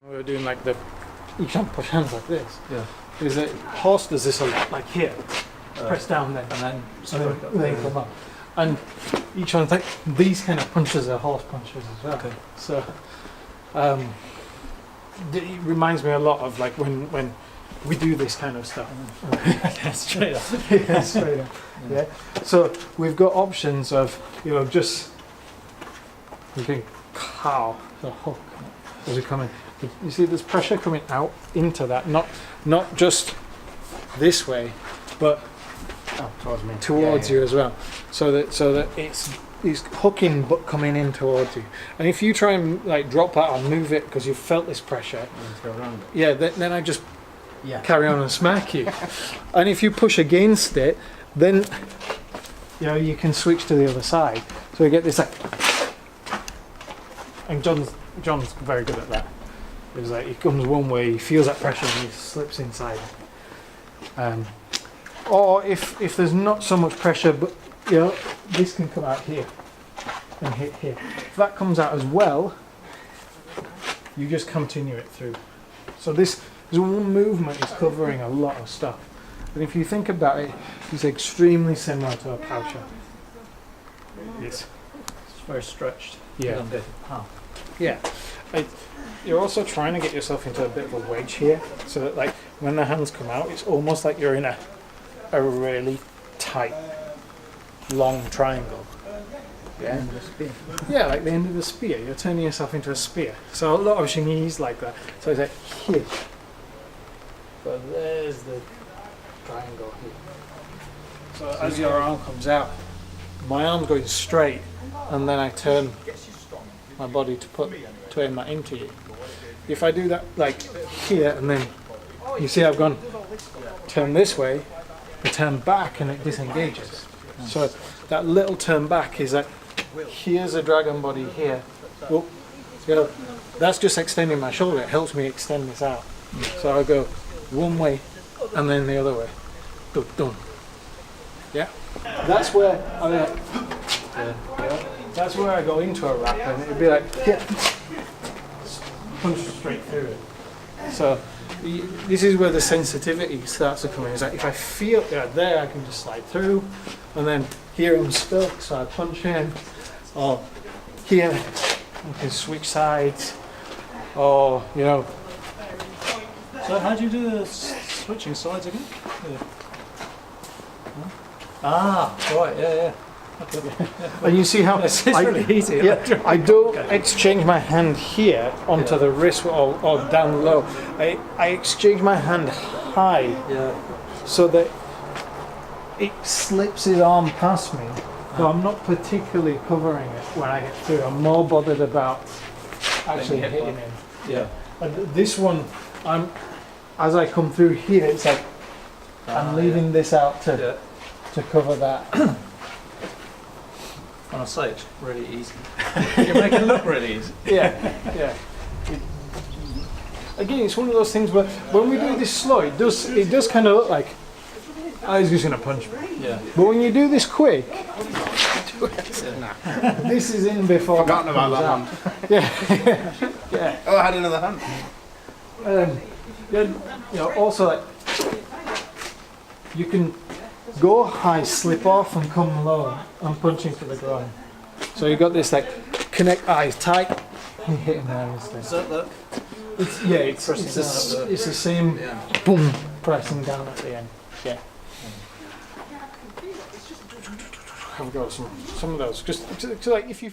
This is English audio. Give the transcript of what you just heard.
We were doing like you can't push hands like this. Yeah. Is that horse does this a lot, like here, press down there, And then come up. And each one, like these kind of punches are horse punches as well. Okay. So, it reminds me a lot of like when we do this kind of stuff. Yeah, straight up. Yeah, straight up. Yeah. So we've got options of just you can cow the hook as we come in. You see, there's pressure coming out into that, not just this way, but towards you as well. So that it's hooking but coming in towards you. And if you try and like drop that or move it because you've felt this pressure, yeah, then I just carry on and smack you. And if you push against it, then you can switch to the other side. So you get this like, and John's very good at that. It's like he comes one way, he feels that pressure and he slips inside. Or if there's not so much pressure, but this can come out here and hit here. If that comes out as well, you just continue it through. So this one movement is covering a lot of stuff. And if you think about it, it's extremely similar to a pow shot. It's very stretched. Yeah. How? Yeah. You're also trying to get yourself into a bit of a wedge here, so that like when the hands come out, it's almost like you're in a really tight, long triangle. Yeah. Yeah, like the end of the spear. You're turning yourself into a spear. So a lot of Xing Yi's like that. So it's like here. So there's the triangle here. So as your arm comes out, my arm's going straight, and then I turn my body to aim that into you. If I do that like here, and then you see I've gone turn this way, I turn back and it disengages. So that little turn back is like here's a dragon body here. Well, that's just extending my shoulder. It helps me extend this out. So I go one way and then the other way. Done. Yeah. That's where that's where I go into a wrap, and it'd be like punch straight through it. So this is where the sensitivity starts to come in. It's like if I feel there, I can just slide through, and then here I'm stuck, so I punch in, or here I can switch sides, or So how do you do the switching sides again? Yeah. Ah, right, yeah. Okay. And you see how it's really easy. Yeah, I don't exchange my hand here onto the wrist or down low. I exchange my hand high, so that it slips his arm past me. So I'm not particularly covering it when I get through. I'm more bothered about actually hitting him. Yeah. And this one, as I come through here, it's like I'm leaving this out to cover that. On a say it's really easy. You make it look really easy. Yeah. Again, it's one of those things where when we do this slow, it does kind of look like he's just going to punch me. Yeah. But when you do this quick, this is in before. Forgotten about that hand. Yeah. Oh, I had another hand. Also like you can go high, slip off, and come low. I'm punching to the groin. So you got this like connect eyes tight and hit him there instead. Is that the? It's the same boom pressing down at the end. Yeah. I've got some of those. Just like if you